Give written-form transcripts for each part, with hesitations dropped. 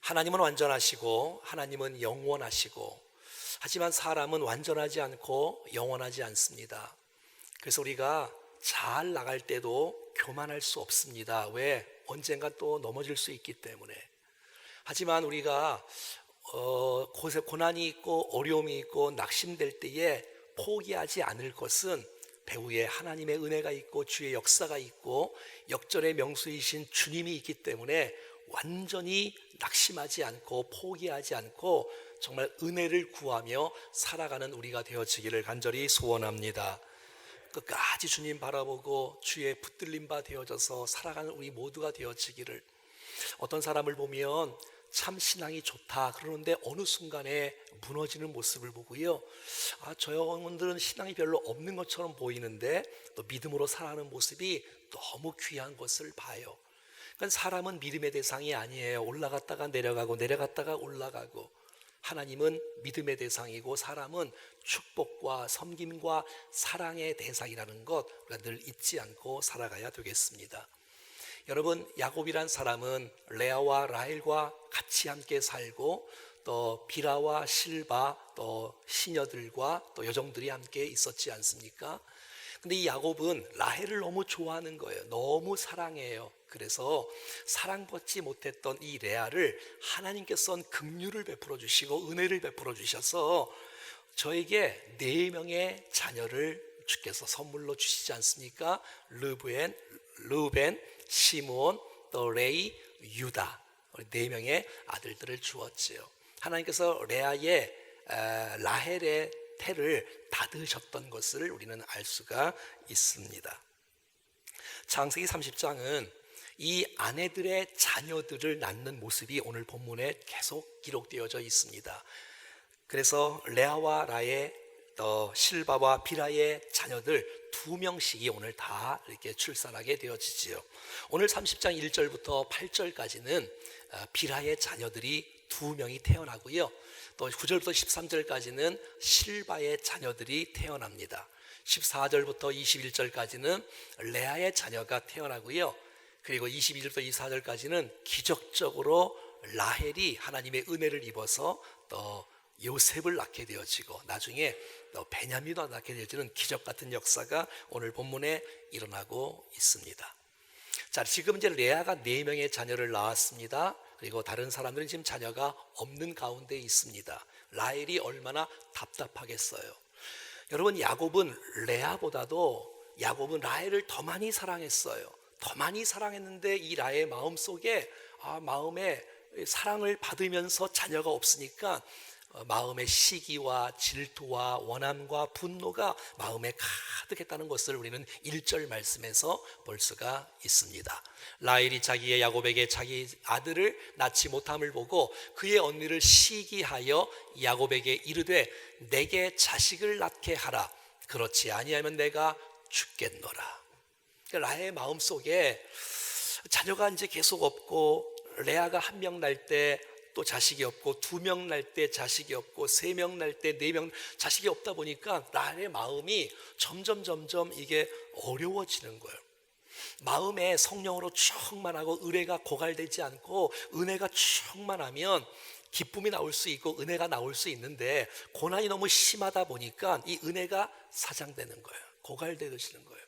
하나님은 완전하시고 하나님은 영원하시고, 하지만 사람은 완전하지 않고 영원하지 않습니다. 그래서 우리가 잘 나갈 때도 교만할 수 없습니다. 왜? 언젠가 또 넘어질 수 있기 때문에. 하지만 우리가 고난이 있고 어려움이 있고 낙심될 때에 포기하지 않을 것은 배후에 하나님의 은혜가 있고 주의 역사가 있고 역전의 명수이신 주님이 있기 때문에 완전히 낙심하지 않고 포기하지 않고 정말 은혜를 구하며 살아가는 우리가 되어지기를 간절히 소원합니다. 끝까지 주님 바라보고 주의 붙들림 바 되어져서 살아가는 우리 모두가 되어지기를. 어떤 사람을 보면 참 신앙이 좋다 그러는데 어느 순간에 무너지는 모습을 보고요, 저 영혼들은 신앙이 별로 없는 것처럼 보이는데 또 믿음으로 살아가는 모습이 너무 귀한 것을 봐요. 그러니까 사람은 믿음의 대상이 아니에요. 올라갔다가 내려가고 내려갔다가 올라가고. 하나님은 믿음의 대상이고 사람은 축복과 섬김과 사랑의 대상이라는 것 우리가 늘 잊지 않고 살아가야 되겠습니다. 여러분, 야곱이란 사람은 레아와 라헬과 같이 함께 살고 또 비라와 실바 또 시녀들과 또 여종들이 함께 있었지 않습니까? 근데 이 야곱은 라헬을 너무 좋아하는 거예요. 너무 사랑해요. 그래서 사랑받지 못했던 이 레아를 하나님께서는 긍휼을 베풀어 주시고 은혜를 베풀어 주셔서 저에게 4명의 자녀를 주께서 선물로 주시지 않습니까? 르벤, 시므온, 또 레이, 유다, 4명의 아들들을 주었지요. 하나님께서 레아의 라헬의 태를 닫으셨던 것을 우리는 알 수가 있습니다. 창세기 30장은 이 아내들의 자녀들을 낳는 모습이 오늘 본문에 계속 기록되어져 있습니다. 그래서 레아와 라헬, 실바와 비라의 자녀들 2명씩이 오늘 다 이렇게 출산하게 되어지지요. 오늘 30장 1절부터 8절까지는 비라의 자녀들이 2명이 태어나고요, 또 9절부터 13절까지는 실바의 자녀들이 태어납니다. 14절부터 21절까지는 레아의 자녀가 태어나고요, 그리고 22절부터 24절까지는 기적적으로 라헬이 하나님의 은혜를 입어서 또 요셉을 낳게 되어지고 나중에 또 베냐민도 낳게 되어지는 기적 같은 역사가 오늘 본문에 일어나고 있습니다. 자, 지금 이제 레아가 4명의 자녀를 낳았습니다. 그리고 다른 사람들은 지금 자녀가 없는 가운데 있습니다. 라헬이 얼마나 답답하겠어요. 여러분, 야곱은 라헬을 더 많이 사랑했어요. 더 많이 사랑했는데 이 라헬의 마음속에 마음에 사랑을 받으면서 자녀가 없으니까 마음의 시기와 질투와 원함과 분노가 마음에 가득했다는 것을 우리는 1절 말씀에서 볼 수가 있습니다. 라헬이 자기의 야곱에게 자기 아들을 낳지 못함을 보고 그의 언니를 시기하여 야곱에게 이르되 내게 자식을 낳게 하라. 그렇지 아니하면 내가 죽겠노라. 라헬의 마음속에 자녀가 이제 계속 없고, 레아가 1명 낳을 때 또 자식이 없고, 2명 낳을 때 자식이 없고, 3명 낳을 때 4명 자식이 없다 보니까 라헬의 마음이 점점 이게 어려워지는 거예요. 마음에 성령으로 충만하고 의뢰가 고갈되지 않고 은혜가 충만하면 기쁨이 나올 수 있고 은혜가 나올 수 있는데, 고난이 너무 심하다 보니까 이 은혜가 사장되는 거예요. 고갈되어지는 거예요.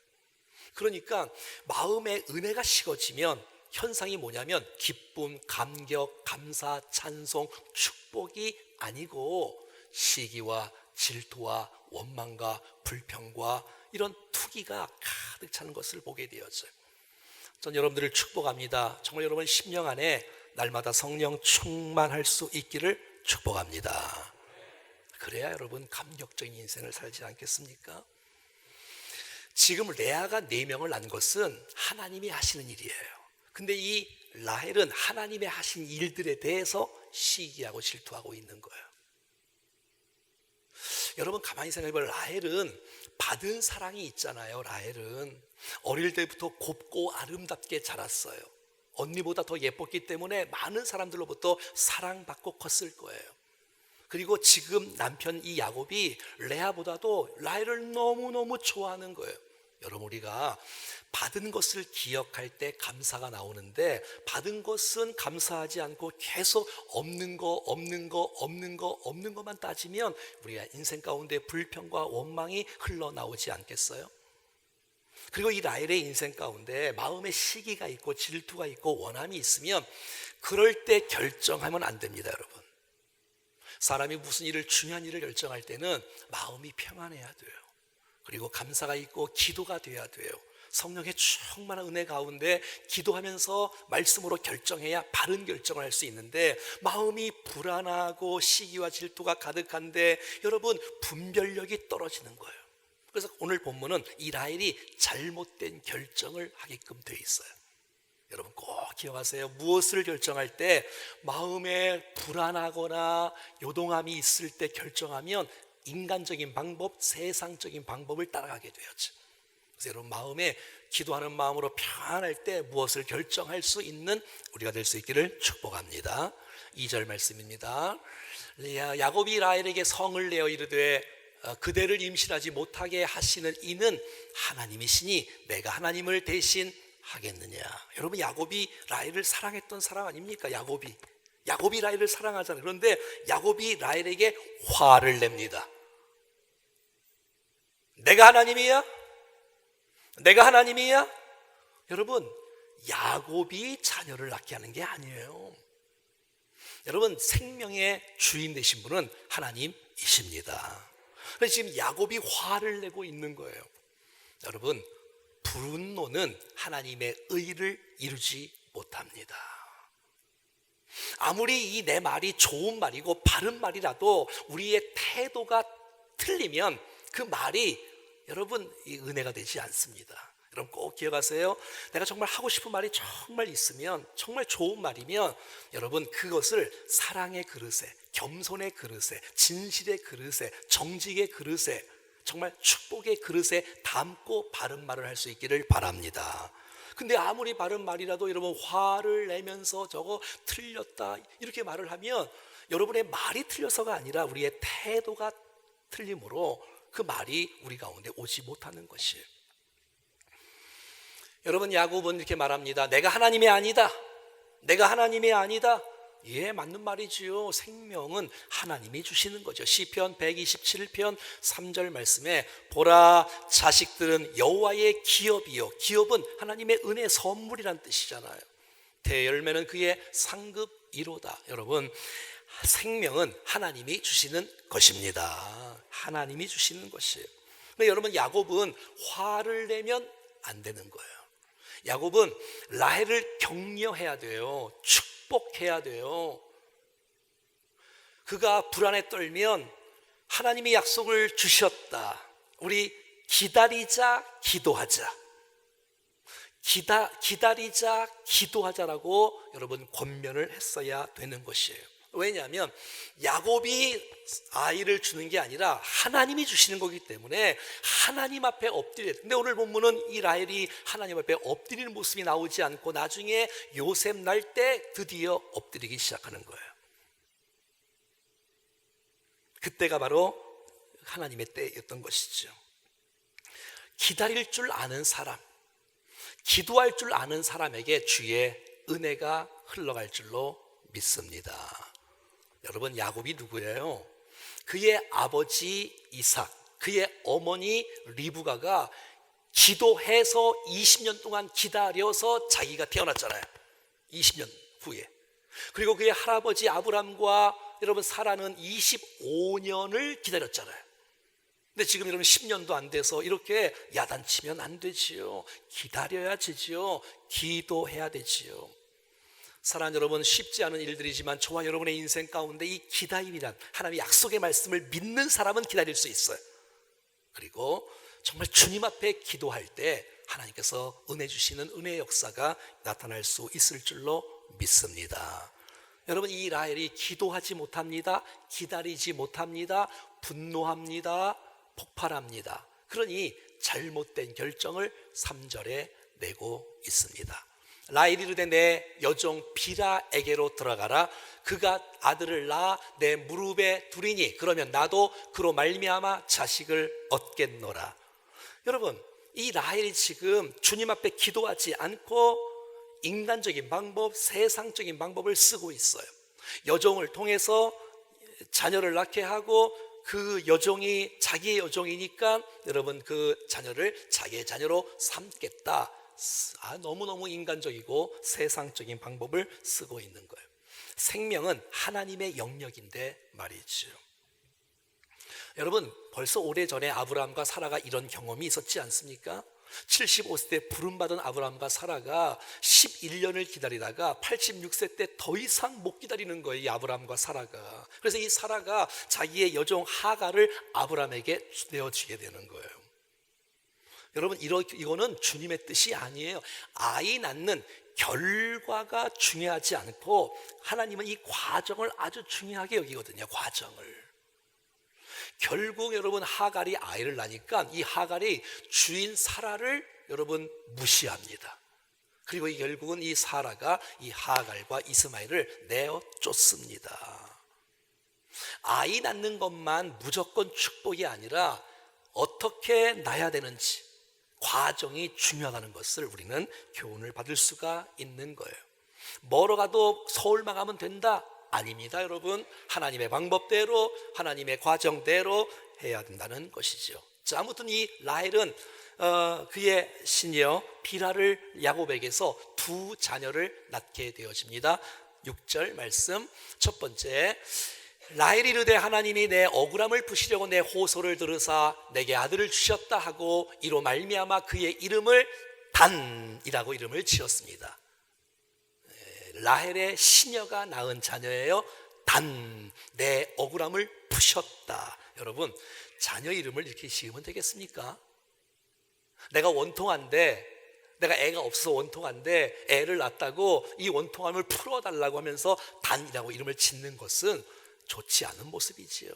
그러니까 마음에 은혜가 식어지면 현상이 뭐냐면 기쁨, 감격, 감사, 찬송, 축복이 아니고 시기와 질투와 원망과 불평과 이런 투기가 가득 차는 것을 보게 되었어요. 전 여러분들을 축복합니다. 정말 여러분 심령 안에 날마다 성령 충만할 수 있기를 축복합니다. 그래야 여러분 감격적인 인생을 살지 않겠습니까? 지금 레아가 4명을 낳은 것은 하나님이 하시는 일이에요. 근데 이 라헬은 하나님의 하신 일들에 대해서 시기하고 질투하고 있는 거예요. 여러분 가만히 생각해보면 라헬은 받은 사랑이 있잖아요. 라헬은 어릴 때부터 곱고 아름답게 자랐어요. 언니보다 더 예뻤기 때문에 많은 사람들로부터 사랑받고 컸을 거예요. 그리고 지금 남편 이 야곱이 레아보다도 라헬을 너무너무 좋아하는 거예요. 여러분, 우리가 받은 것을 기억할 때 감사가 나오는데 받은 것은 감사하지 않고 계속 없는 것만 따지면 우리가 인생 가운데 불평과 원망이 흘러나오지 않겠어요? 그리고 이 라헬의 인생 가운데 마음의 시기가 있고 질투가 있고 원함이 있으면 그럴 때 결정하면 안 됩니다, 여러분. 사람이 무슨 중요한 일을 결정할 때는 마음이 평안해야 돼요. 그리고 감사가 있고 기도가 돼야 돼요. 성령의 충만한 은혜 가운데 기도하면서 말씀으로 결정해야 바른 결정을 할 수 있는데 마음이 불안하고 시기와 질투가 가득한데 여러분, 분별력이 떨어지는 거예요. 그래서 오늘 본문은 이 라헬이 잘못된 결정을 하게끔 돼 있어요. 여러분 꼭 기억하세요. 무엇을 결정할 때 마음에 불안하거나 요동함이 있을 때 결정하면 인간적인 방법, 세상적인 방법을 따라가게 되었죠. 그래서 여러분, 마음에 기도하는 마음으로 평안할 때 무엇을 결정할 수 있는 우리가 될 수 있기를 축복합니다. 2절 말씀입니다. 야곱이 라헬에게 성을 내어 이르되 그대를 임신하지 못하게 하시는 이는 하나님이시니 내가 하나님을 대신 하겠느냐. 여러분, 야곱이 라헬을 사랑했던 사람 아닙니까? 야곱이 라헬을 사랑하잖아요. 그런데 야곱이 라헬에게 화를 냅니다. 내가 하나님이야? 여러분, 야곱이 자녀를 낳게 하는 게 아니에요. 여러분, 생명의 주인 되신 분은 하나님이십니다. 그래서 지금 야곱이 화를 내고 있는 거예요. 여러분, 분노는 하나님의 의를 이루지 못합니다. 아무리 내 말이 좋은 말이고 바른 말이라도 우리의 태도가 틀리면 그 말이 여러분 이 은혜가 되지 않습니다. 여러분 꼭 기억하세요. 내가 정말 하고 싶은 말이 정말 있으면, 정말 좋은 말이면 여러분 그것을 사랑의 그릇에, 겸손의 그릇에, 진실의 그릇에, 정직의 그릇에, 정말 축복의 그릇에 담고 바른 말을 할 수 있기를 바랍니다. 근데 아무리 바른 말이라도 여러분 화를 내면서 저거 틀렸다 이렇게 말을 하면 여러분의 말이 틀려서가 아니라 우리의 태도가 틀림으로 그 말이 우리 가운데 오지 못하는 것이에요. 여러분, 야곱은 이렇게 말합니다. 내가 하나님이 아니다. 예, 맞는 말이지요. 생명은 하나님이 주시는 거죠. 시편 127편 3절 말씀에 보라, 자식들은 여호와의 기업이요. 기업은 하나님의 은혜 선물이란 뜻이잖아요. 대열매는 그의 상급이로다. 여러분, 생명은 하나님이 주시는 것입니다. 하나님이 주시는 것이에요. 근데 여러분, 야곱은 화를 내면 안 되는 거예요. 야곱은 라헬을 격려해야 돼요. 축복해야 돼요. 그가 불안에 떨면 하나님이 약속을 주셨다. 우리 기다리자, 기도하자. 기다리자, 기도하자라고 여러분 권면을 했어야 되는 것이에요. 왜냐하면 야곱이 아이를 주는 게 아니라 하나님이 주시는 거기 때문에 하나님 앞에 엎드려야 돼. 근데 오늘 본문은 이 라헬이 하나님 앞에 엎드리는 모습이 나오지 않고 나중에 요셉 날 때 드디어 엎드리기 시작하는 거예요. 그때가 바로 하나님의 때였던 것이죠. 기다릴 줄 아는 사람, 기도할 줄 아는 사람에게 주의 은혜가 흘러갈 줄로 믿습니다. 여러분, 야곱이 누구예요? 그의 아버지 이삭, 그의 어머니 리브가가 기도해서 20년 동안 기다려서 자기가 태어났잖아요. 20년 후에. 그리고 그의 할아버지 아브람과 여러분 사라는 25년을 기다렸잖아요. 근데 지금 여러분 10년도 안 돼서 이렇게 야단치면 안 되지요. 기다려야 되지요. 기도해야 되지요. 사랑하는 여러분, 쉽지 않은 일들이지만 저와 여러분의 인생 가운데 이 기다림이란 하나님의 약속의 말씀을 믿는 사람은 기다릴 수 있어요. 그리고 정말 주님 앞에 기도할 때 하나님께서 은혜 주시는 은혜의 역사가 나타날 수 있을 줄로 믿습니다. 여러분, 이 라헬이 기도하지 못합니다. 기다리지 못합니다. 분노합니다. 폭발합니다. 그러니 잘못된 결정을 3절에 내고 있습니다. 라헬이 이르되 내 여종 비라에게로 들어가라. 그가 아들을 낳아 내 무릎에 두리니 그러면 나도 그로 말미암아 자식을 얻겠노라. 여러분, 이 라헬이 지금 주님 앞에 기도하지 않고 인간적인 방법, 세상적인 방법을 쓰고 있어요. 여종을 통해서 자녀를 낳게 하고 그 여종이 자기의 여종이니까 여러분 그 자녀를 자기의 자녀로 삼겠다. 너무너무 인간적이고 세상적인 방법을 쓰고 있는 거예요. 생명은 하나님의 영역인데 말이죠. 여러분 벌써 오래전에 아브라함과 사라가 이런 경험이 있었지 않습니까? 75세 때 부름받은 아브라함과 사라가 11년을 기다리다가 86세 때 더 이상 못 기다리는 거예요, 이 아브라함과 사라가. 그래서 이 사라가 자기의 여종 하갈을 아브라함에게 내어주게 되는 거예요. 여러분 이거는 주님의 뜻이 아니에요. 아이 낳는 결과가 중요하지 않고 하나님은 이 과정을 아주 중요하게 여기거든요. 과정을. 결국 여러분 하갈이 아이를 낳으니까 이 하갈이 주인 사라를 여러분 무시합니다. 그리고 결국은 이 사라가 이 하갈과 이스마엘을 내어 쫓습니다. 아이 낳는 것만 무조건 축복이 아니라 어떻게 낳아야 되는지 과정이 중요하다는 것을 우리는 교훈을 받을 수가 있는 거예요. 멀어 가도 서울만 가면 된다? 아닙니다, 여러분. 하나님의 방법대로 하나님의 과정대로 해야 된다는 것이죠. 자, 아무튼 이 라헬은 그의 시녀 비라를 야곱에게서 두 자녀를 낳게 되어집니다. 6절 말씀 첫 번째, 라헬이 이르되 하나님이 내 억울함을 푸시려고 내 호소를 들으사 내게 아들을 주셨다 하고 이로 말미암아 그의 이름을 단이라고 이름을 지었습니다. 라헬의 시녀가 낳은 자녀예요. 단, 내 억울함을 푸셨다. 여러분 자녀 이름을 이렇게 지으면 되겠습니까? 내가 원통한데, 내가 애가 없어서 원통한데 애를 낳았다고 이 원통함을 풀어달라고 하면서 단이라고 이름을 짓는 것은 좋지 않은 모습이지요.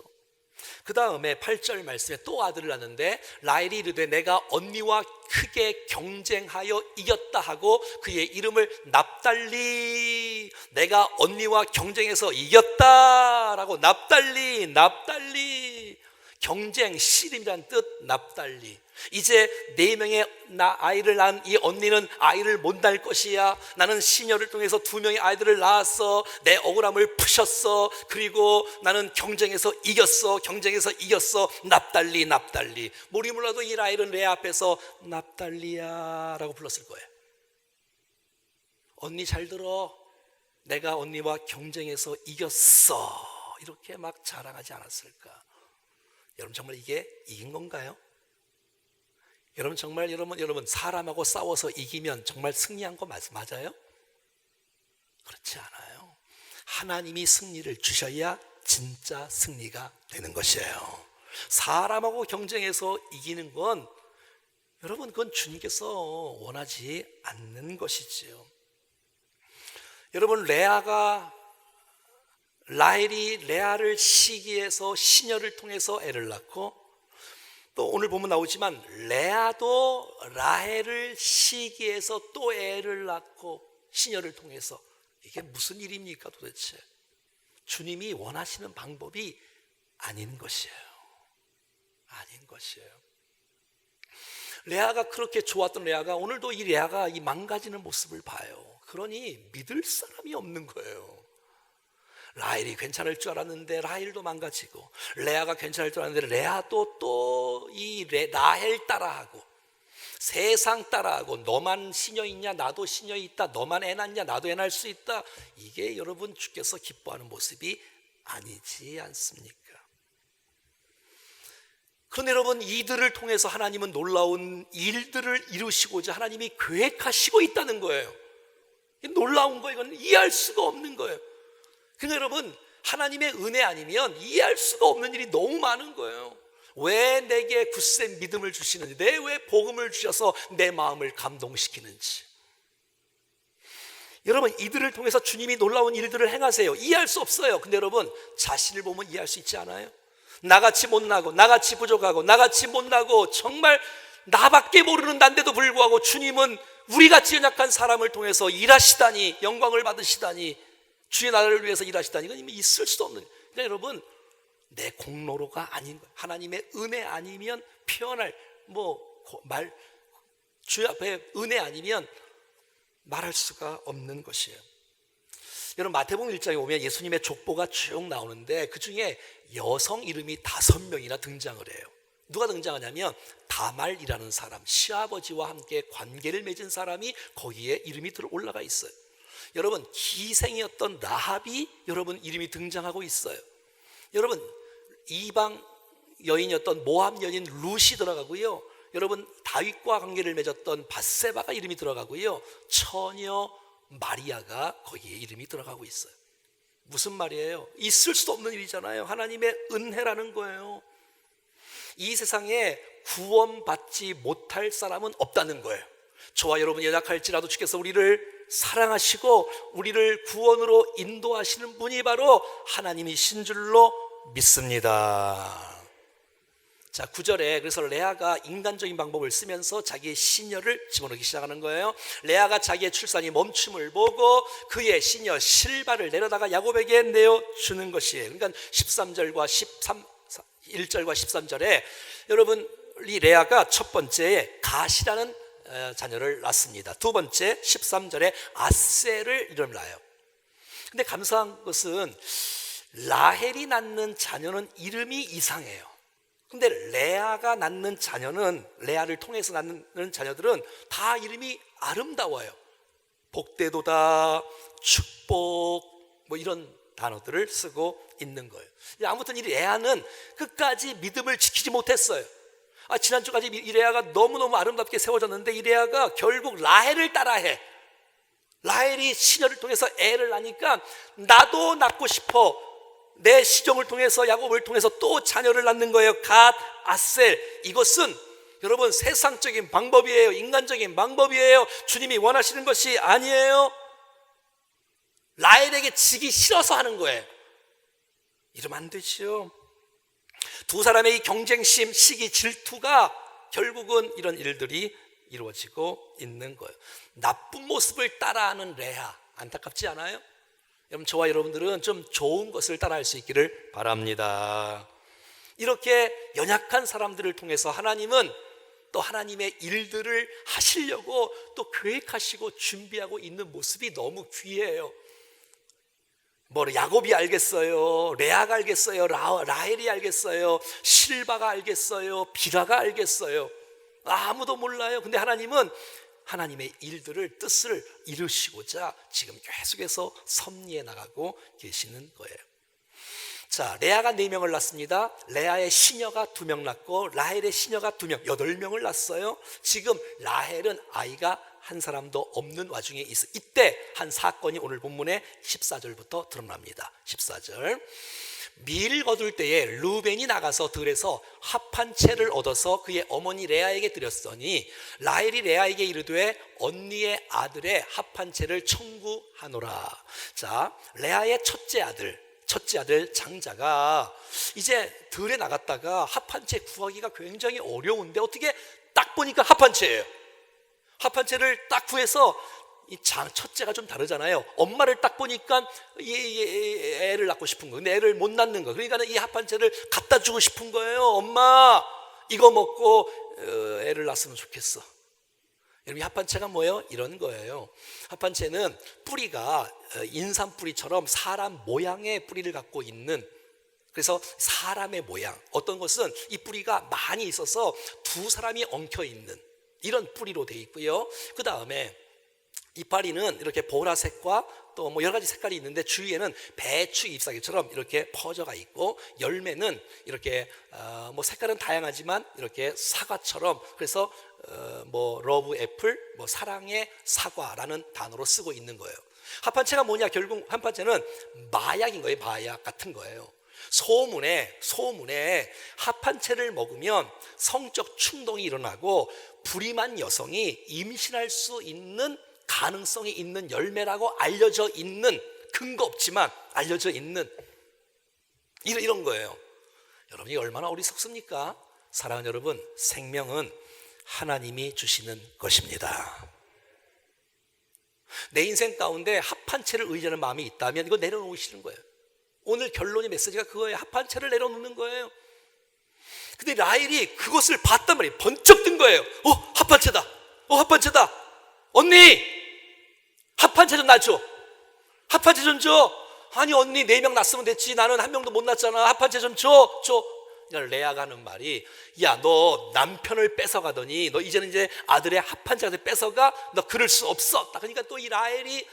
그 다음에 8절 말씀에 또 아들을 낳는데 라헬이 이르되 내가 언니와 크게 경쟁하여 이겼다 하고 그의 이름을 납달리, 내가 언니와 경쟁해서 이겼다라고 납달리 경쟁, 씨름이란 뜻 납달리. 이제 4명의 아이를 낳은 이 언니는 아이를 못 낳을 것이야. 나는 시녀를 통해서 2명의 아이들을 낳았어. 내 억울함을 푸셨어. 그리고 나는 경쟁에서 이겼어. 납달리. 모르기 몰라도 이 라헬은 레아 앞에서 납달리야 라고 불렀을 거예요. 언니 잘 들어, 내가 언니와 경쟁에서 이겼어, 이렇게 막 자랑하지 않았을까? 여러분 정말 이게 이긴 건가요? 여러분 정말 여러분 사람하고 싸워서 이기면 정말 승리한 거 맞아요? 그렇지 않아요. 하나님이 승리를 주셔야 진짜 승리가 되는 것이에요. 사람하고 경쟁해서 이기는 건 여러분 그건 주님께서 원하지 않는 것이지요. 여러분 라헬이 레아를 시기해서 시녀를 통해서 애를 낳고, 또 오늘 보면 나오지만 레아도 라헬을 시기해서 또 애를 낳고 시녀를 통해서. 이게 무슨 일입니까 도대체? 주님이 원하시는 방법이 아닌 것이에요. 레아가 그렇게 좋았던 레아가 오늘도 이 레아가 이 망가지는 모습을 봐요. 그러니 믿을 사람이 없는 거예요. 라헬이 괜찮을 줄 알았는데 라헬도 망가지고, 레아가 괜찮을 줄 알았는데 레아도 또 이 라헬 따라하고 세상 따라하고, 너만 시녀 있냐 나도 시녀 있다, 너만 애 낳냐 나도 애 낳을 수 있다. 이게 여러분 주께서 기뻐하는 모습이 아니지 않습니까? 그런데 여러분 이들을 통해서 하나님은 놀라운 일들을 이루시고자 하나님이 계획하시고 있다는 거예요. 놀라운 거, 이건 이해할 수가 없는 거예요. 그러니까 여러분 하나님의 은혜 아니면 이해할 수가 없는 일이 너무 많은 거예요. 왜 내게 굳센 믿음을 주시는지, 왜 복음을 주셔서 내 마음을 감동시키는지. 여러분 이들을 통해서 주님이 놀라운 일들을 행하세요. 이해할 수 없어요. 근데 여러분 자신을 보면 이해할 수 있지 않아요? 나같이 못나고, 나같이 부족하고, 나같이 못나고, 정말 나밖에 모르는 난데도 불구하고 주님은 우리같이 연약한 사람을 통해서 일하시다니, 영광을 받으시다니, 주의 나라를 위해서 일하시다니, 이건 이미 있을 수도 없는. 그러니까 여러분 내 공로로가 아닌 거예요. 하나님의 은혜 아니면 표현할 말 주 앞에 은혜 아니면 말할 수가 없는 것이에요. 여러분 마태복음 1장에 보면 예수님의 족보가 쭉 나오는데 그 중에 여성 이름이 5명이나 등장을 해요. 누가 등장하냐면 다말이라는 사람, 시아버지와 함께 관계를 맺은 사람이 거기에 이름이 들어 올라가 있어요. 여러분 기생이었던 라합이 여러분 이름이 등장하고 있어요. 여러분 이방 여인이었던 모압 여인 룻이 들어가고요. 여러분 다윗과 관계를 맺었던 밧세바가 이름이 들어가고요. 처녀 마리아가 거기에 이름이 들어가고 있어요. 무슨 말이에요? 있을 수 없는 일이잖아요. 하나님의 은혜라는 거예요. 이 세상에 구원받지 못할 사람은 없다는 거예요. 저와 여러분이 연약할지라도 주께서 우리를 사랑하시고 우리를 구원으로 인도하시는 분이 바로 하나님이신 줄로 믿습니다. 자, 9절에 그래서 레아가 인간적인 방법을 쓰면서 자기의 시녀를 집어넣기 시작하는 거예요. 레아가 자기의 출산이 멈춤을 보고 그의 시녀 실바를 내려다가 야곱에게 내어주는 것이에요. 그러니까 13절과 1절과 13절에 여러분 이 레아가 첫 번째 갓이라는 자녀를 낳습니다. 두 번째 13절에 아셀을 이름을 낳아요. 근데 감사한 것은 라헬이 낳는 자녀는 이름이 이상해요. 근데 레아가 낳는 자녀는, 레아를 통해서 낳는 자녀들은 다 이름이 아름다워요. 복되도다, 축복, 뭐 이런 단어들을 쓰고 있는 거예요. 아무튼 이 레아는 끝까지 믿음을 지키지 못했어요. 지난주까지 이 레아가 너무너무 아름답게 세워졌는데 이 레아가 결국 라헬을 따라해. 라헬이 시녀를 통해서 애를 낳으니까 나도 낳고 싶어. 내 시종을 통해서 야곱을 통해서 또 자녀를 낳는 거예요. 갓, 아셀. 이것은 여러분 세상적인 방법이에요. 인간적인 방법이에요. 주님이 원하시는 것이 아니에요. 라헬에게 지기 싫어서 하는 거예요. 이러면 안 되지요. 두 사람의 이 경쟁심, 시기, 질투가 결국은 이런 일들이 이루어지고 있는 거예요. 나쁜 모습을 따라하는 레아, 안타깝지 않아요? 여러분 저와 여러분들은 좀 좋은 것을 따라할 수 있기를 바랍니다. 이렇게 연약한 사람들을 통해서 하나님은 또 하나님의 일들을 하시려고 또 계획하시고 준비하고 있는 모습이 너무 귀해요. 야곱이 알겠어요, 레아가 알겠어요, 라헬이 알겠어요, 실바가 알겠어요, 비라가 알겠어요. 아무도 몰라요. 근데 하나님은 하나님의 일들을, 뜻을 이루시고자 지금 계속해서 섭리해 나가고 계시는 거예요. 자, 레아가 4명을 낳습니다. 레아의 시녀가 2명 낳고 라헬의 시녀가 2명, 8명을 낳았어요. 지금 라헬은 아이가 한 사람도 없는 와중에 있어. 이때 한 사건이 오늘 본문의 14절부터 드러납니다. 14절. 밀 거둘 때에 르벤이 나가서 들에서 합 한 채를 얻어서 그의 어머니 레아에게 드렸으니 라헬이 레아에게 이르되 언니의 아들의 합 한 채를 청구하노라. 자, 레아의 첫째 아들 장자가 이제 들에 나갔다가 합 한 채 구하기가 굉장히 어려운데 어떻게 딱 보니까 합 한 채예요. 합 한 채를 딱 구해서 이 첫째가 좀 다르잖아요. 엄마를 딱 보니까 애를 낳고 싶은 거예요. 근데 애를 못 낳는 거예요. 그러니까 이 합 한 채를 갖다 주고 싶은 거예요. 엄마 이거 먹고 애를 낳았으면 좋겠어. 여러분 이 합 한 채가 뭐예요? 이런 거예요. 합 한 채는 뿌리가 인삼 뿌리처럼 사람 모양의 뿌리를 갖고 있는, 그래서 사람의 모양, 어떤 것은 이 뿌리가 많이 있어서 두 사람이 엉켜 있는 이런 뿌리로 되어 있고요. 그 다음에 이파리는 이렇게 보라색과 또 뭐 여러 가지 색깔이 있는데 주위에는 배추 잎사귀처럼 이렇게 퍼져가 있고, 열매는 이렇게 뭐 색깔은 다양하지만 이렇게 사과처럼, 그래서 뭐 러브 애플, 뭐 사랑의 사과라는 단어로 쓰고 있는 거예요. 합 한 채가 뭐냐? 결국 합 한 채는 마약인 거예요. 마약 같은 거예요. 소문에 합 한 채를 먹으면 성적 충동이 일어나고 불임한 여성이 임신할 수 있는 가능성이 있는 열매라고 알려져 있는, 근거 없지만 알려져 있는 이런 거예요. 여러분이 얼마나 어리석습니까? 사랑하는 여러분, 생명은 하나님이 주시는 것입니다. 내 인생 가운데 합 한 채를 의지하는 마음이 있다면 이거 내려놓으시는 거예요. 오늘 결론의 메시지가 그거예요. 합 한 채를 내려놓는 거예요. 근데 라헬이 그것을 봤단 말이에요. 번쩍 든 거예요. 합 한 채다. 합판채다. 언니, 합판채 좀 놔줘. 합판채 좀 줘. 아니 언니 4명 낳았으면 됐지. 나는 1명도 못 낳았잖아. 합판채 좀 줘. 그러니까 레아가 하는 말이, 야, 너 남편을 뺏어가더니 너 이제는 이제 아들의 합판채를 뺏어가? 너 그럴 수 없어. 그러니까 또 이 라헬이,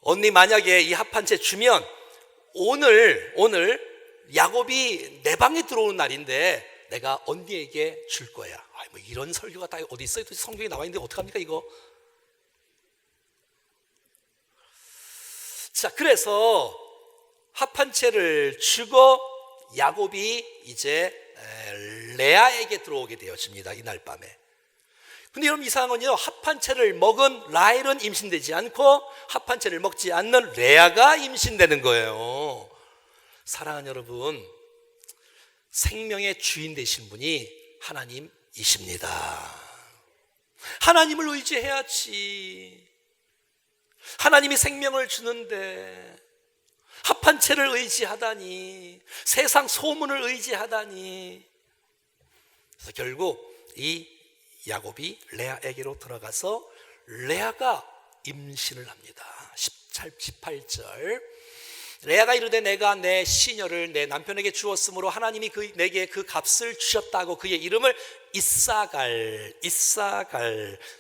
언니 만약에 이 합판채 주면 오늘 야곱이 내 방에 들어오는 날인데 내가 언니에게 줄 거야. 뭐 이런 설교가 다 어디 있어요? 성경에 나와 있는데 어떡합니까 이거? 자, 그래서 합판채를 주고 야곱이 이제 레아에게 들어오게 되어집니다. 이날 밤에. 근데 여러분 이상한 건요, 합판채를 먹은 라헬은 임신되지 않고 합판채를 먹지 않는 레아가 임신되는 거예요. 사랑하는 여러분, 생명의 주인 되신 분이 하나님이십니다. 하나님을 의지해야지. 하나님이 생명을 주는데 합판채를 의지하다니, 세상 소문을 의지하다니. 그래서 결국 이 야곱이 레아에게로 들어가서 레아가 임신을 합니다. 18절, 레아가 이르되 내가 내 시녀를 내 남편에게 주었으므로 하나님이 내게 그 값을 주셨다고 그의 이름을 이사갈,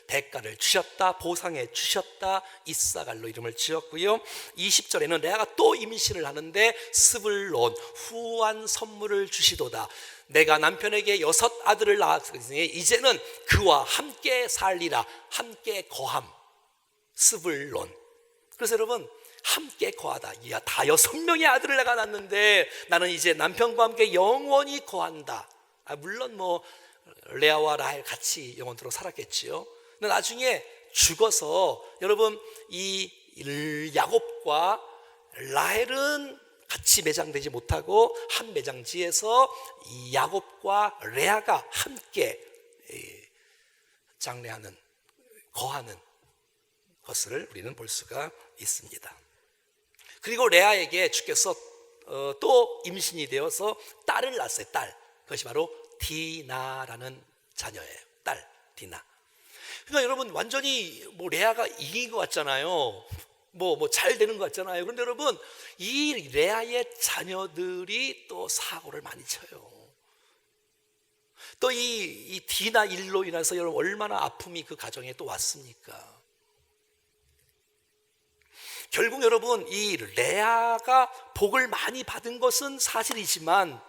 대가를 주셨다, 보상해 주셨다, 이사갈로 이름을 지었고요. 20절에는 레아가 또 임신을 하는데 스불론, 후한 선물을 주시도다. 내가 남편에게 6 아들을 낳았으니 이제는 그와 함께 살리라. 함께 거함, 스불론. 그래서 여러분, 함께 거하다. 야, 다 6명의 아들을 내가 낳았는데 나는 이제 남편과 함께 영원히 거한다. 물론 뭐 레아와 라헬 같이 영원토록 살았겠지요. 근데 나중에 죽어서 여러분, 이 야곱과 라헬은 같이 매장되지 못하고 한 매장지에서 이 야곱과 레아가 함께 장래하는, 거하는 것을 우리는 볼 수가 있습니다. 그리고 레아에게 주께서 또 임신이 되어서 딸을 낳았어요. 딸. 그것이 바로 디나라는 자녀예요. 딸 디나. 그러니까 여러분, 완전히 뭐 레아가 이긴 것 같잖아요. 뭐 잘 되는 것 같잖아요. 그런데 여러분, 이 레아의 자녀들이 또 사고를 많이 쳐요. 또 이 디나 일로 인해서 여러분 얼마나 아픔이 그 가정에 또 왔습니까? 결국 여러분, 이 레아가 복을 많이 받은 것은 사실이지만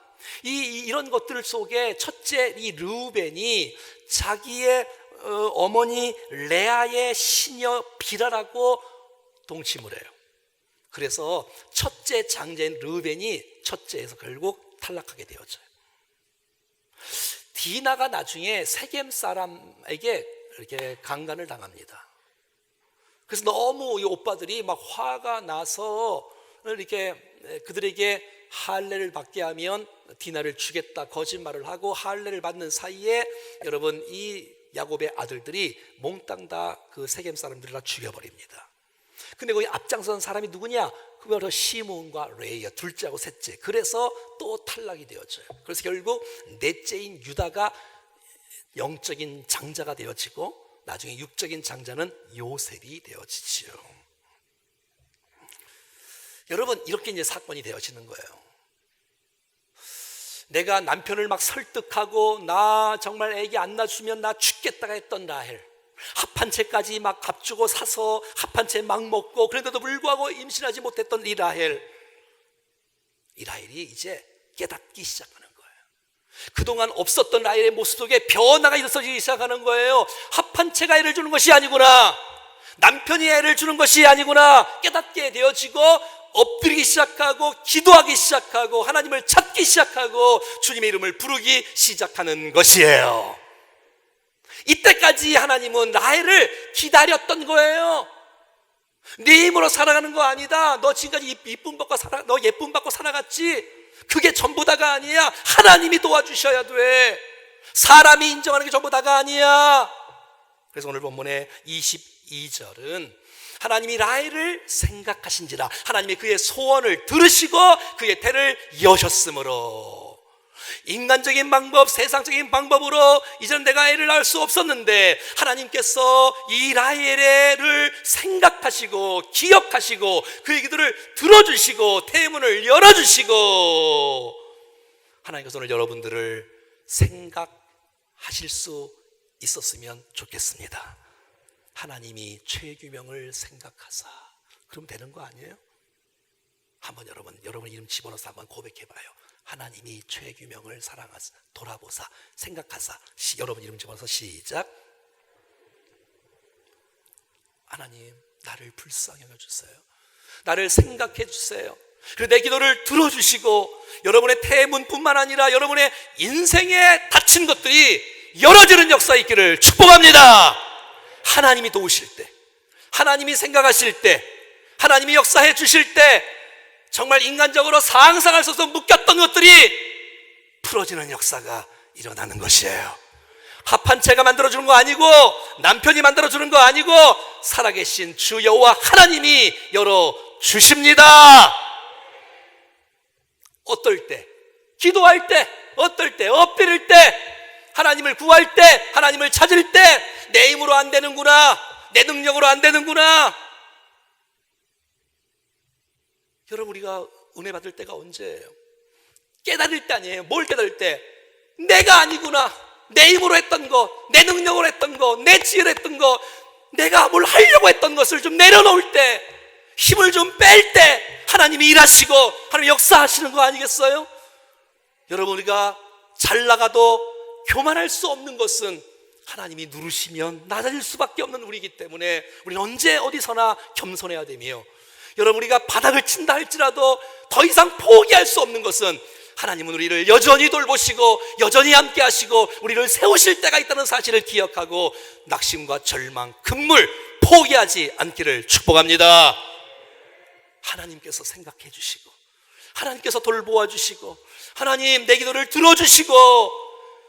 이런 것들 속에 첫째 이 르우벤이 자기의 어머니 레아의 시녀 비라라고 동침을 해요. 그래서 첫째 장자인 르우벤이 첫째에서 결국 탈락하게 되어져요. 디나가 나중에 세겜 사람에게 이렇게 강간을 당합니다. 그래서 너무 이 오빠들이 막 화가 나서 이렇게 그들에게 할례를 받게 하면 디나를 주겠다 거짓말을 하고 할례를 받는 사이에 여러분, 이 야곱의 아들들이 몽땅 다 그 세겜 사람들을 다 죽여버립니다. 근데 거기 앞장선 사람이 누구냐? 그게 바로 시므온과 레이야, 둘째하고 셋째. 그래서 또 탈락이 되어져요. 그래서 결국 넷째인 유다가 영적인 장자가 되어지고 나중에 육적인 장자는 요셉이 되어지지요. 여러분, 이렇게 이제 사건이 되어지는 거예요. 내가 남편을 막 설득하고 나 정말 애기 안 낳아주면 나 죽겠다가 했던 라헬, 합판채까지 막 값주고 사서 합판채 막 먹고 그런데도 불구하고 임신하지 못했던 이 라헬이 이제 깨닫기 시작하는 거예요. 그동안 없었던 라헬의 모습 속에 변화가 일어서기 시작하는 거예요. 합판채가 애를 주는 것이 아니구나, 남편이 애를 주는 것이 아니구나 깨닫게 되어지고 엎드리기 시작하고 기도하기 시작하고 하나님을 찾기 시작하고 주님의 이름을 부르기 시작하는 것이에요. 이때까지 하나님은 라헬을 기다렸던 거예요. 네 힘으로 살아가는 거 아니다. 너 지금까지 너 예쁨 받고 살아갔지. 그게 전부다가 아니야. 하나님이 도와주셔야 돼. 사람이 인정하는 게 전부다가 아니야. 그래서 오늘 본문의 22절은 하나님이 라헬을 생각하신지라, 하나님이 그의 소원을 들으시고 그의 태를 여셨으므로, 인간적인 방법, 세상적인 방법으로 이전 내가 애를 낳을 수 없었는데 하나님께서 이 라헬을 생각하시고 기억하시고 그의 기도를 들어주시고 태문을 열어주시고, 하나님께서 오늘 여러분들을 생각하실 수 있었으면 좋겠습니다. 하나님이 최규명을 생각하사, 그럼 되는 거 아니에요? 한번 여러분 이름 집어넣어서 한번 고백해봐요. 하나님이 최규명을 사랑하사, 돌아보사, 생각하사. 여러분 이름 집어넣어서 시작. 하나님, 나를 불쌍히 여겨주세요. 나를 생각해 주세요. 그리고 내 기도를 들어주시고 여러분의 태문뿐만 아니라 여러분의 인생에 닫힌 것들이 열어지는 역사 있기를 축복합니다. 하나님이 도우실 때, 하나님이 생각하실 때, 하나님이 역사해 주실 때 정말 인간적으로 상상할 수 없어 묶였던 것들이 풀어지는 역사가 일어나는 것이에요. 합한 채가 만들어주는 거 아니고 남편이 만들어주는 거 아니고 살아계신 주 여호와 하나님이 열어주십니다. 어떨 때? 기도할 때, 어떨 때? 엎드릴 때, 하나님을 구할 때, 하나님을 찾을 때 내 힘으로 안 되는구나, 내 능력으로 안 되는구나. 여러분, 우리가 은혜 받을 때가 언제예요? 깨달을 때 아니에요. 뭘 깨달을 때? 내가 아니구나, 내 힘으로 했던 거, 내 능력으로 했던 거, 내 지혜로 했던 거, 내가 뭘 하려고 했던 것을 좀 내려놓을 때, 힘을 좀 뺄 때 하나님이 일하시고 하나님이 역사하시는 거 아니겠어요? 여러분, 우리가 잘 나가도 교만할 수 없는 것은 하나님이 누르시면 낮아질 수밖에 없는 우리이기 때문에 우리는 언제 어디서나 겸손해야 되며, 여러분, 우리가 바닥을 친다 할지라도 더 이상 포기할 수 없는 것은 하나님은 우리를 여전히 돌보시고 여전히 함께 하시고 우리를 세우실 때가 있다는 사실을 기억하고 낙심과 절망, 금물 포기하지 않기를 축복합니다. 하나님께서 생각해 주시고 하나님께서 돌보아 주시고 하나님 내 기도를 들어주시고,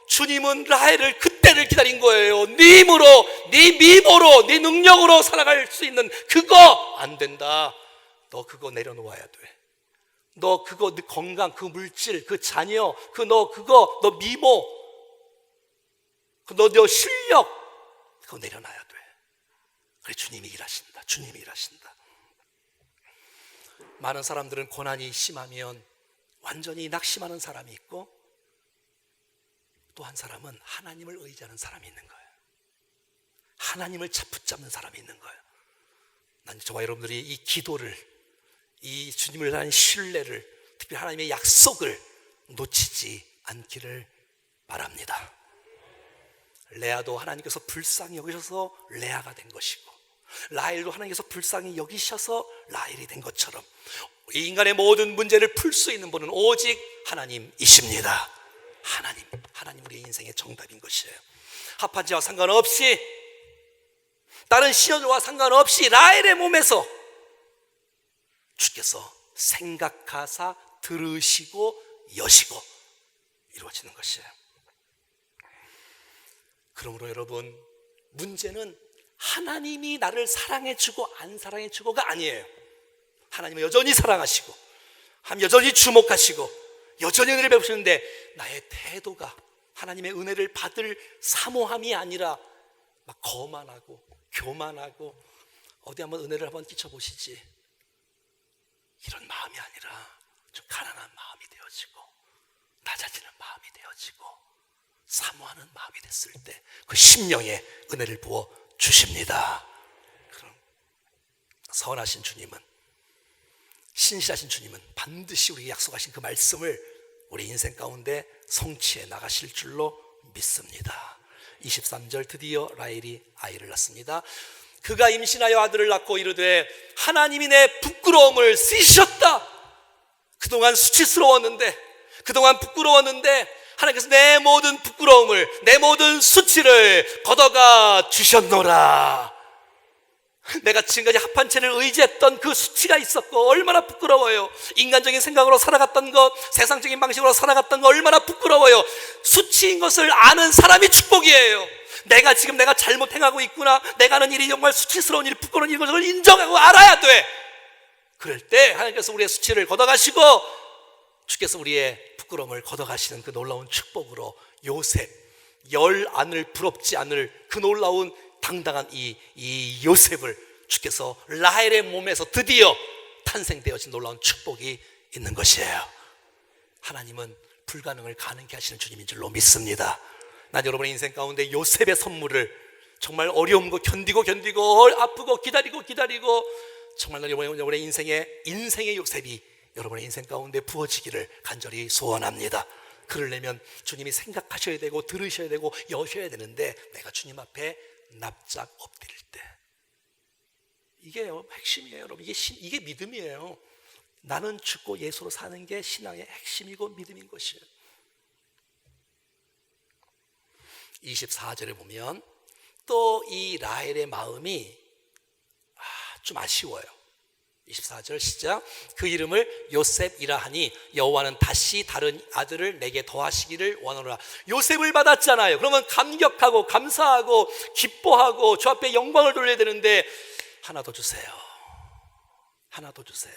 주님은 라헬을 그때를 기다린 거예요. 네 힘으로, 네 미모로, 네 능력으로 살아갈 수 있는 그거 안 된다. 너 그거 내려놓아야 돼. 너 그거, 네 건강, 그 물질, 그 자녀, 너 미모, 너 실력, 그거 내려놔야 돼. 그래, 주님이 일하신다. 주님이 일하신다. 많은 사람들은 고난이 심하면 완전히 낙심하는 사람이 있고, 또 한 사람은 하나님을 의지하는 사람이 있는 거예요. 하나님을 붙잡는 사람이 있는 거예요. 난 저와 여러분들이 이 기도를, 이 주님을 향한 신뢰를, 특히 하나님의 약속을 놓치지 않기를 바랍니다. 레아도 하나님께서 불쌍히 여기셔서 레아가 된 것이고, 라헬도 하나님께서 불쌍히 여기셔서 라헬이 된 것처럼 이 인간의 모든 문제를 풀 수 있는 분은 오직 하나님이십니다. 하나님 우리의 인생의 정답인 것이에요. 합한지와 상관없이, 다른 시녀들과 상관없이 라헬의 몸에서 주께서 생각하사 들으시고 여시고 이루어지는 것이에요. 그러므로 여러분, 문제는 하나님이 나를 사랑해주고 안 사랑해주고가 아니에요. 하나님은 여전히 사랑하시고 여전히 주목하시고 여전히 은혜를 베푸시는데, 나의 태도가 하나님의 은혜를 받을 사모함이 아니라 막 거만하고 교만하고, 어디 한번 은혜를 한번 끼쳐보시지, 이런 마음이 아니라 좀 가난한 마음이 되어지고 낮아지는 마음이 되어지고 사모하는 마음이 됐을 때 그 심령에 은혜를 부어 주십니다. 그럼 선하신 주님은, 신실하신 주님은 반드시 우리에게 약속하신 그 말씀을 우리 인생 가운데 성취해 나가실 줄로 믿습니다. 23절, 드디어 라헬이 아이를 낳습니다. 그가 임신하여 아들을 낳고 이르되 하나님이 내 부끄러움을 씻으셨다. 그동안 수치스러웠는데, 그동안 부끄러웠는데 하나님께서 내 모든 부끄러움을, 내 모든 수치를 걷어가 주셨노라. 내가 지금까지 합한 채를 의지했던 그 수치가 있었고 얼마나 부끄러워요. 인간적인 생각으로 살아갔던 것, 세상적인 방식으로 살아갔던 것 얼마나 부끄러워요. 수치인 것을 아는 사람이 축복이에요. 내가 잘못 행하고 있구나, 내가 하는 일이 정말 수치스러운 일, 부끄러운 일인 것을 인정하고 알아야 돼. 그럴 때 하나님께서 우리의 수치를 걷어가시고 주께서 우리의 부끄러움을 걷어가시는 그 놀라운 축복으로 요셉, 열 안을 부럽지 않을 그 놀라운 당당한 이 요셉을 주께서 라헬의 몸에서 드디어 탄생되어진 놀라운 축복이 있는 것이에요. 하나님은 불가능을 가능케 하시는 주님인 줄로 믿습니다. 난 여러분의 인생 가운데 요셉의 선물을 정말 어려운 거 견디고 아프고 기다리고 정말 여러분의 인생의 요셉이 여러분의 인생 가운데 부어지기를 간절히 소원합니다. 그러려면 주님이 생각하셔야 되고 들으셔야 되고 여셔야 되는데 내가 주님 앞에 납작 엎드릴 때, 이게 핵심이에요. 여러분, 이게 믿음이에요. 나는 죽고 예수로 사는 게 신앙의 핵심이고 믿음인 것이에요. 24절에 보면 또 이 라헬의 마음이 좀 아쉬워요. 24절 시작. 그 이름을 요셉이라 하니 여호와는 다시 다른 아들을 내게 더하시기를 원하노라. 요셉을 받았잖아요. 그러면 감격하고 감사하고 기뻐하고 주 앞에 영광을 돌려야 되는데 하나 더 주세요. 하나 더 주세요.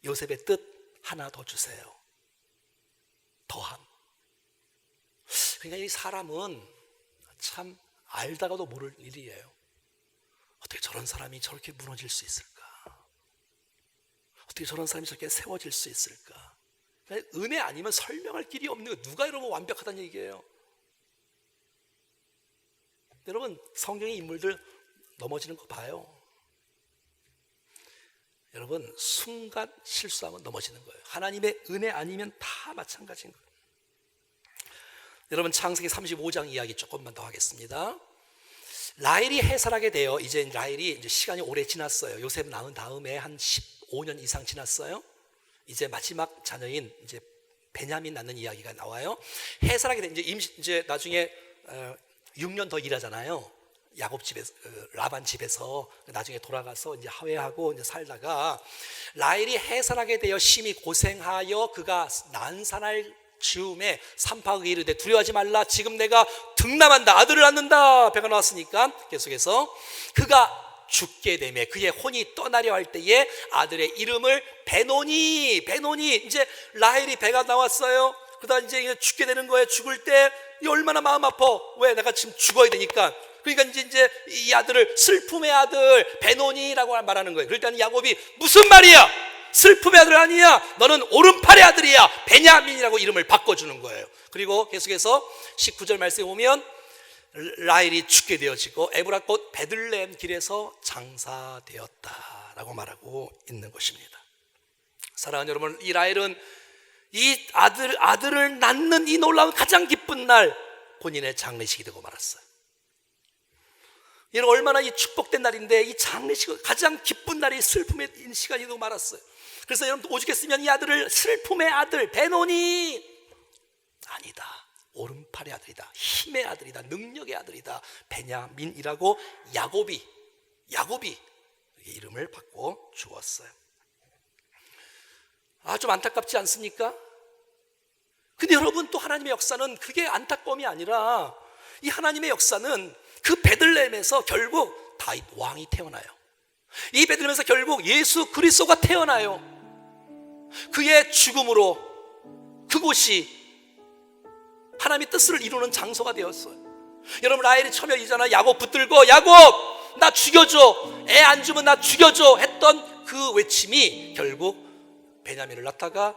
요셉의 뜻 하나 더 주세요. 더함. 그러니까 이 사람은 참 알다가도 모를 일이에요. 어떻게 저런 사람이 저렇게 무너질 수 있을까? 어떻게 저런 사람이 저렇게 세워질 수 있을까? 은혜 아니면 설명할 길이 없는 거. 누가 여러분 완벽하다는 얘기예요? 여러분, 성경의 인물들 넘어지는 거 봐요. 여러분, 순간 실수하면 넘어지는 거예요. 하나님의 은혜 아니면 다 마찬가지인 거예요. 여러분, 창세기 35장 이야기 조금만 더 하겠습니다. 라헬이 해살하게 돼요. 이제 라헬이 시간이 오래 지났어요. 요셉 낳은 다음에 한 15년 이상 지났어요. 이제 마지막 자녀인 이제 베냐민 낳는 이야기가 나와요. 해살하게 돼 이제 나중에 6년 더 일하잖아요. 야곱 집에서, 라반 집에서 나중에 돌아가서 이제 하회하고 이제 살다가 라헬이 해살하게 되어 심히 고생하여 그가 난산할 즈음에 산파에게 이르되 두려워하지 말라. 지금 내가 등남한다. 아들을 낳는다. 배가 나왔으니까 계속해서 그가 죽게 되매 그의 혼이 떠나려 할 때에 아들의 이름을 베노니. 이제 라헬이 배가 나왔어요. 그러다 이제 죽게 되는 거예요. 죽을 때 얼마나 마음 아파. 왜? 내가 지금 죽어야 되니까. 그러니까 이제 이 아들을 슬픔의 아들 베노니라고 말하는 거예요. 그러니까 야곱이 무슨 말이야? 슬픔의 아들 아니야. 너는 오른팔의 아들이야. 베냐민이라고 이름을 바꿔주는 거예요. 그리고 계속해서 19절 말씀에 보면 라헬이 죽게 되어지고 에브라 곧 베들레헴 길에서 장사되었다라고 말하고 있는 것입니다. 사랑하는 여러분, 이 라헬은 이 아들을 낳는 이 놀라운 가장 기쁜 날 본인의 장례식이 되고 말았어요. 이는 얼마나 이 축복된 날인데 이 장례식 가장 기쁜 날이 슬픔의 시간이 되고 말았어요. 그래서 여러분 오죽했으면 이 아들을 슬픔의 아들 베노니 아니다, 오른팔의 아들이다, 힘의 아들이다, 능력의 아들이다, 베냐민이라고 야곱이 이름을 바꿔 주었어요. 좀 안타깝지 않습니까? 근데 여러분, 또 하나님의 역사는 그게 안타까움이 아니라 이 하나님의 역사는 그 베들레헴에서 결국 다윗 왕이 태어나요. 이 베들레헴에서 결국 예수 그리스도가 태어나요. 그의 죽음으로 그곳이 하나님의 뜻을 이루는 장소가 되었어요. 여러분, 라헬이 처음에 이잖아. 야곱 붙들고 야곱 나 죽여줘, 애 안 주면 나 죽여줘 했던 그 외침이 결국 베냐민을 낳다가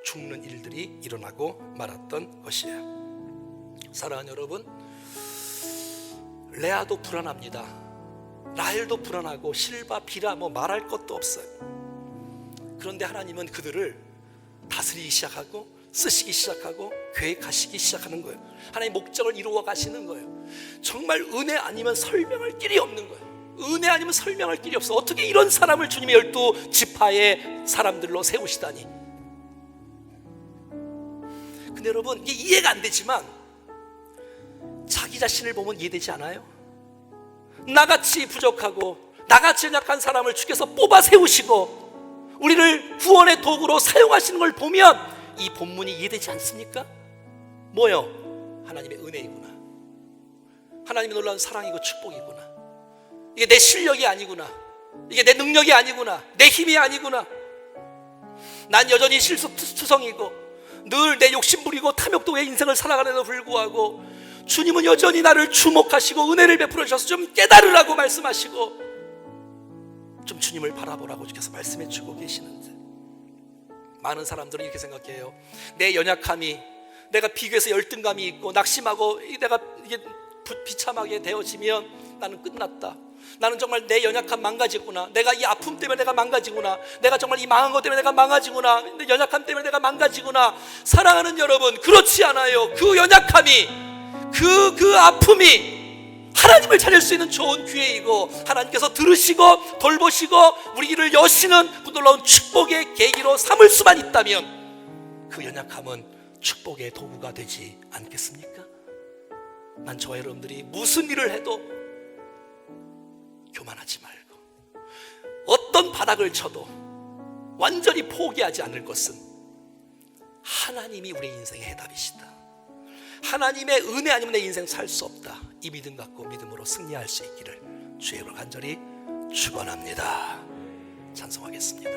죽는 일들이 일어나고 말았던 것이에요. 사랑하는 여러분, 레아도 불안합니다. 라헬도 불안하고 실바, 비라 말할 것도 없어요. 그런데 하나님은 그들을 다스리기 시작하고 쓰시기 시작하고 계획하시기 시작하는 거예요. 하나님 목적을 이루어 가시는 거예요. 정말 은혜 아니면 설명할 길이 없는 거예요. 은혜 아니면 설명할 길이 없어. 어떻게 이런 사람을 주님의 12지파의 사람들로 세우시다니. 근데 여러분, 이게 이해가 안 되지만 자기 자신을 보면 이해되지 않아요? 나같이 부족하고 나같이 연약한 사람을 주께서 뽑아 세우시고 우리를 구원의 도구로 사용하시는 걸 보면 이 본문이 이해되지 않습니까? 뭐요? 하나님의 은혜이구나. 하나님의 놀라운 사랑이고 축복이구나. 이게 내 실력이 아니구나. 이게 내 능력이 아니구나. 내 힘이 아니구나. 난 여전히 실수투성이고 늘 내 욕심 부리고 탐욕도의 인생을 살아가는데도 불구하고 주님은 여전히 나를 주목하시고 은혜를 베풀어 주셔서 좀 깨달으라고 말씀하시고 좀 주님을 바라보라고 주께서 말씀해 주고 계시는데, 많은 사람들은 이렇게 생각해요. 내 연약함이, 내가 비교해서 열등감이 있고 낙심하고 내가 이게 비참하게 되어지면 나는 끝났다. 나는 정말 내 연약함 망가지구나. 내가 이 아픔 때문에 내가 망가지구나. 내가 정말 이 망한 것 때문에 내가 망가지구나. 내 연약함 때문에 내가 망가지구나. 사랑하는 여러분, 그렇지 않아요. 그 연약함이, 그 아픔이 하나님을 찾을 수 있는 좋은 기회이고, 하나님께서 들으시고 돌보시고 우리를 여시는 그 놀라운 축복의 계기로 삼을 수만 있다면 그 연약함은 축복의 도구가 되지 않겠습니까? 난 저와 여러분들이 무슨 일을 해도 교만하지 말고 어떤 바닥을 쳐도 완전히 포기하지 않을 것은 하나님이 우리 인생의 해답이시다. 하나님의 은혜 아니면 내 인생 살 수 없다. 이 믿음 갖고 믿음으로 승리할 수 있기를 주의 이름으로 간절히 축원합니다. 찬송하겠습니다.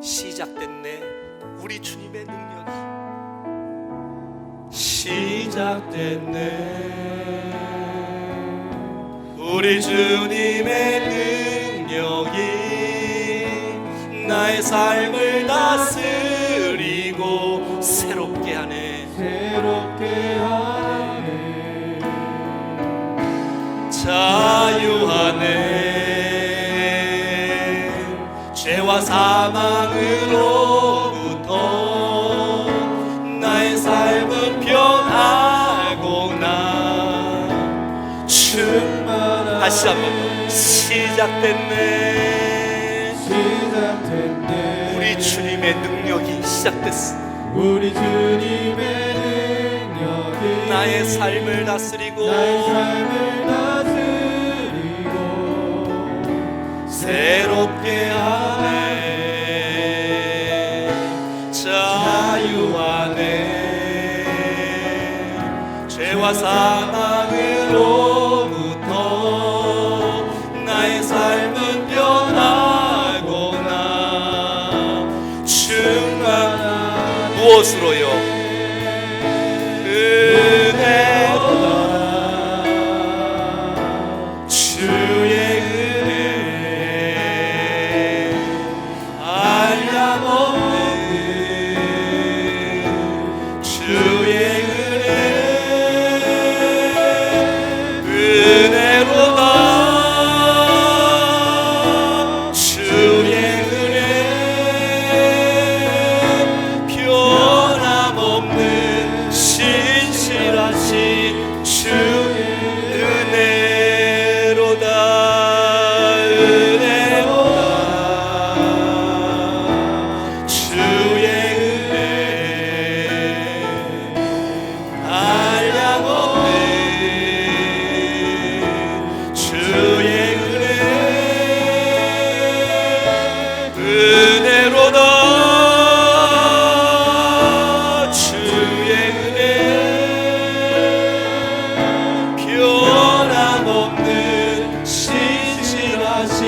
시작됐네 우리 주님의 능력이, 시작됐네 우리 주님의 능력이 나의 삶을 다스리고 새롭게 하네, 새롭게 하네, 자유하네, 죄와 사망으로부터 나의 삶은 변하고나 충만한, 다시 한번 시작됐네, 시작됐네 우리 주님의 능력이 시작됐어. 우리 주님의 능력이 나의 삶을 다스리고, 나의 삶을 다스리고 새롭게 하네, 자유하네, 죄와 사망으로부터 나의 삶은 변하고나 충만한, 무엇으로요? 은혜로다. 주의 은혜 한량없는 주의 은혜, 은혜로다. 주의 은혜 변함없는 신실하신 주의 은혜로다. 은혜로다. 주의 은혜 한량없는 주의 은혜, 은혜로다. 주의 은혜 변함없는 신실하신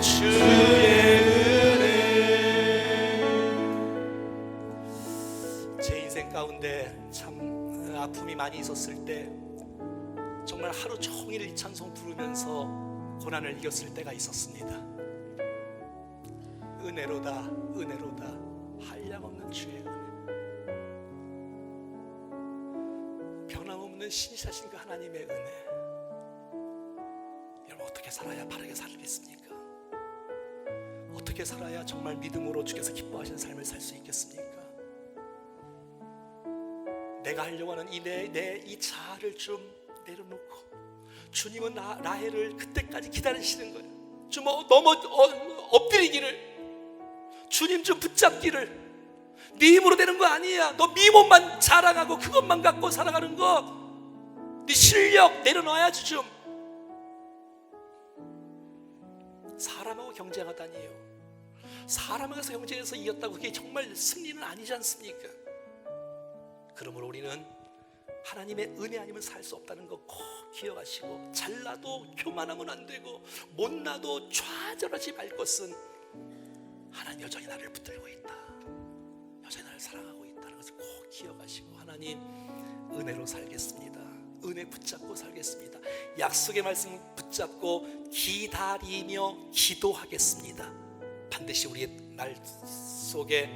주의 은혜. 제 인생 가운데 참 아픔이 많이 있었을 때 정말 하루 종일 이 찬송 부르면서 고난을 이겼을 때가 있었습니다. 은혜로다, 은혜로다, 한량없는 주의 은혜, 변함없는 신실하신 그 하나님의 은혜. 여러분, 어떻게 살아야 바르게 살겠습니까? 어떻게 살아야 정말 믿음으로 주께서 기뻐하시는 삶을 살 수 있겠습니까? 내가 하려고 하는 이 자아를 좀 내려놓고 주님은 라헬을 그때까지 기다리시는 거예요. 좀 엎드리기를, 주님 좀 붙잡기를. 네 힘으로 되는 거 아니야. 너 미모만 자랑하고 그것만 갖고 살아가는 거, 네 실력 내려놔야지 좀. 사람하고 경쟁하다니요. 사람하고 경쟁해서 이겼다고 그게 정말 승리는 아니지 않습니까? 그러므로 우리는 하나님의 은혜 아니면 살 수 없다는 거 꼭 기억하시고, 잘나도 교만하면 안 되고 못나도 좌절하지 말 것은 하나님 여전히 나를 붙들고 있다, 여전히 나를 사랑하고 있다는 것을 꼭 기억하시고 하나님 은혜로 살겠습니다. 은혜 붙잡고 살겠습니다. 약속의 말씀 붙잡고 기다리며 기도하겠습니다. 반드시 우리의 날 속에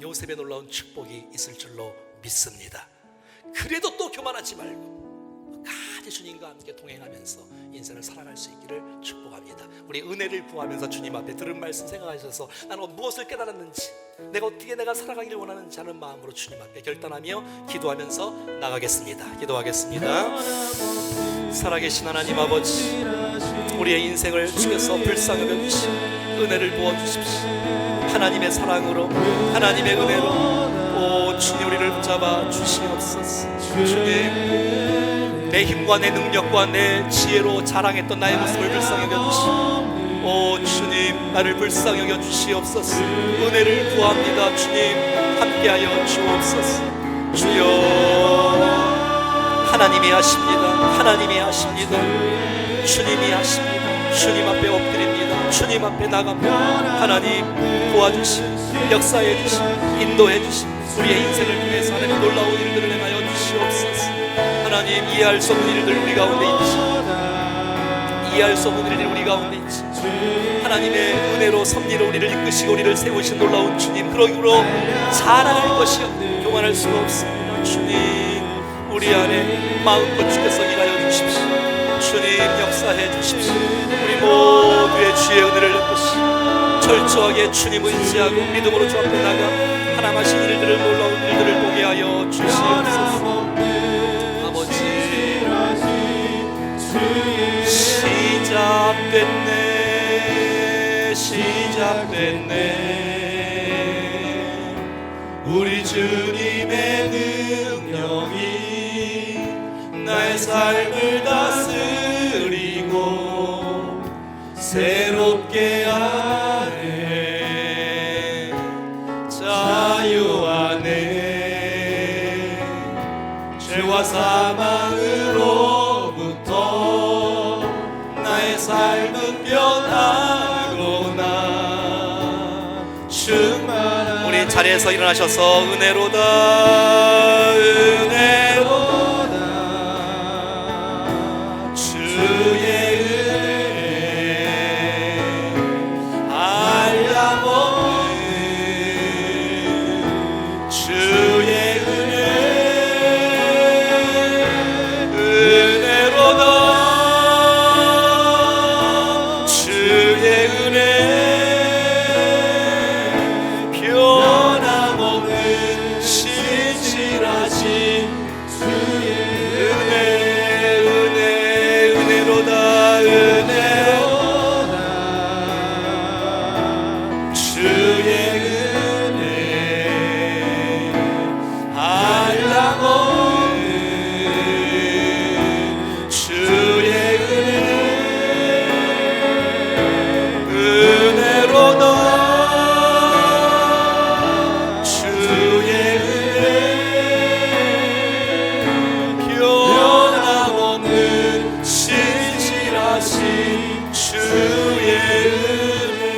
요셉의 놀라운 축복이 있을 줄로 믿습니다. 그래도 또 교만하지 말고 끝까지 주님과 함께 동행하면서 인생을 살아갈 수 있기를 축복합니다. 우리 은혜를 구하면서 주님 앞에 들은 말씀 생각하셔서 나는 무엇을 깨달았는지, 내가 살아가기를 원하는지 하는 마음으로 주님 앞에 결단하며 기도하면서 나가겠습니다. 기도하겠습니다. 살아계신 하나님 아버지, 우리의 인생을 주께서 불쌍히 여겨주시고 은혜를 부어주십시오. 하나님의 사랑으로, 하나님의 은혜로 주님 우리를 붙잡아 주시옵소서. 주님, 내 힘과 내 능력과 내 지혜로 자랑했던 나의 모습을 불쌍히 여겨주시오. 주님, 나를 불쌍히 여겨주시옵소서. 은혜를 구합니다. 주님, 함께하여 주옵소서. 주여, 하나님이 하십니다. 하나님이 하십니다. 주님이 하십니다. 주님 앞에 엎드립니다. 주님 앞에 나갑니다. 하나님 도와주시고 역사해 주시고 인도해 주시고 우리의 인생을 통해서 하나님 놀라운 일들을 행하여 주시옵소서. 하나님, 이해할 수 없는 일들 우리 가운데 있지, 이해할 수 없는 일들 우리 가운데 있지, 하나님의 은혜로 섭리로 우리를 이끄시고 우리를 세우신 놀라운 주님, 그러기로 자랑할 것이 없고 교만할 수가 없습니다. 주님, 우리 안에 마음껏 주께서 일하여 주십시오. 주님, 역사해 주십시오. 우리 모두의 주의 은혜를 베푸시고 철저하게 주님 의지하고 믿음으로 주 앞에 나가 하나님 하신 일들을, 놀라운 일들을 보게 하여 주시옵소서. 아버지, 시작됐네 우리 주님의 능력이 나의 삶을 다스리고 새롭게 하네. 자유 안에 죄와 사망으로부터 나의 삶은 변하구나. 충만한 우리 자리에서 일어나셔서 은혜로다 은혜로다 주의 은혜 알라보는 주의 은혜 은혜로다 주의 은혜 변함없는 신실하신 주의 은혜로다 은혜로다 주의 은혜 알라보는 주의 은혜로다 주의 은혜 변함없는 신실하신 주의 은혜.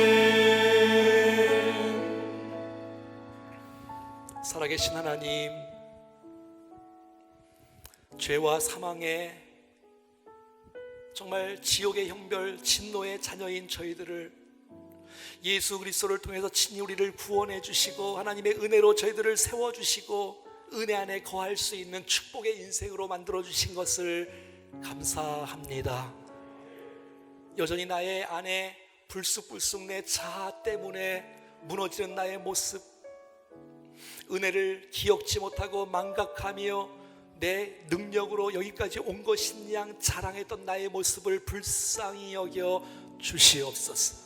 살아계신 하나님, 죄와 사망의 정말 지옥의 형벌 진노의 자녀인 저희들을 예수 그리스도를 통해서 친히 우리를 구원해 주시고 하나님의 은혜로 저희들을 세워주시고 은혜 안에 거할 수 있는 축복의 인생으로 만들어 주신 것을 감사합니다. 여전히 나의 안에 불쑥불쑥 내 자아 때문에 무너지는 나의 모습, 은혜를 기억지 못하고 망각하며 내 능력으로 여기까지 온 것인 양 자랑했던 나의 모습을 불쌍히 여겨 주시옵소서.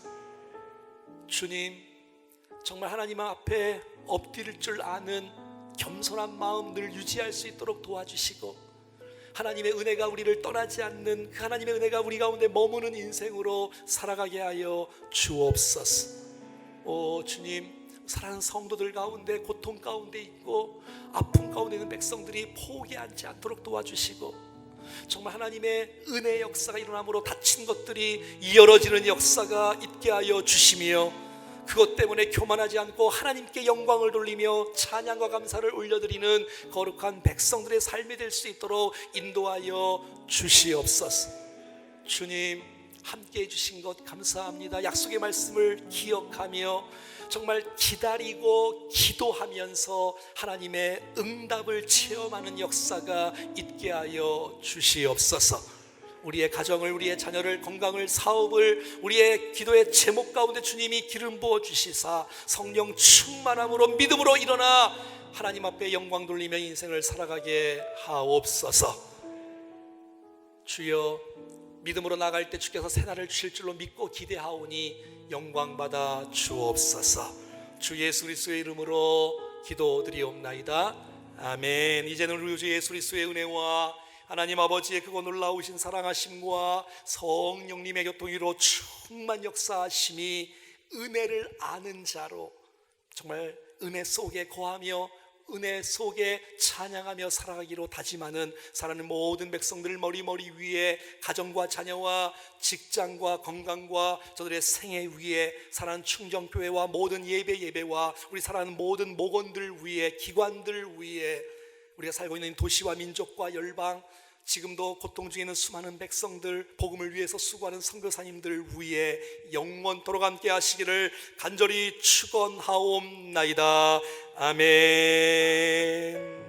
주님, 정말 하나님 앞에 엎드릴 줄 아는 겸손한 마음 늘 유지할 수 있도록 도와주시고 하나님의 은혜가 우리를 떠나지 않는 그 하나님의 은혜가 우리 가운데 머무는 인생으로 살아가게 하여 주옵소서. 오 주님, 사랑하는 성도들 가운데 고통 가운데 있고 아픔 가운데 있는 백성들이 포기하지 않도록 도와주시고 정말 하나님의 은혜의 역사가 일어남으로 닫힌 것들이 열어지는 역사가 있게 하여 주시며 그것 때문에 교만하지 않고 하나님께 영광을 돌리며 찬양과 감사를 올려드리는 거룩한 백성들의 삶이 될 수 있도록 인도하여 주시옵소서. 주님, 함께해 주신 것 감사합니다. 약속의 말씀을 기억하며 정말 기다리고 기도하면서 하나님의 응답을 체험하는 역사가 있게 하여 주시옵소서. 우리의 가정을, 우리의 자녀를, 건강을, 사업을, 우리의 기도의 제목 가운데 주님이 기름 부어 주시사 성령 충만함으로 믿음으로 일어나 하나님 앞에 영광 돌리며 인생을 살아가게 하옵소서. 주여, 믿음으로 나갈 때 주께서 새날을 주실 줄로 믿고 기대하오니 영광 받아 주옵소서. 주 예수 그리스도의 이름으로 기도드리옵나이다. 아멘. 이제는 우리 주 예수 그리스도의 은혜와 하나님 아버지의 크고 놀라우신 사랑하심과 성령님의 교통으로 충만 역사하심이 은혜를 아는 자로 정말 은혜 속에 거하며 은혜 속에 찬양하며 살아가기로 다짐하는 사랑하는 모든 백성들 머리 위에 가정과 자녀와 직장과 건강과 저들의 생애 위에 사랑하는 충정교회와 모든 예배와 우리 사랑하는 모든 목원들 위에 기관들 위에 우리가 살고 있는 도시와 민족과 열방 지금도 고통 중에 있는 수많은 백성들 복음을 위해서 수고하는 선교사님들 위에 영원토록 함께 하시기를 간절히 축원하옵나이다. 아멘.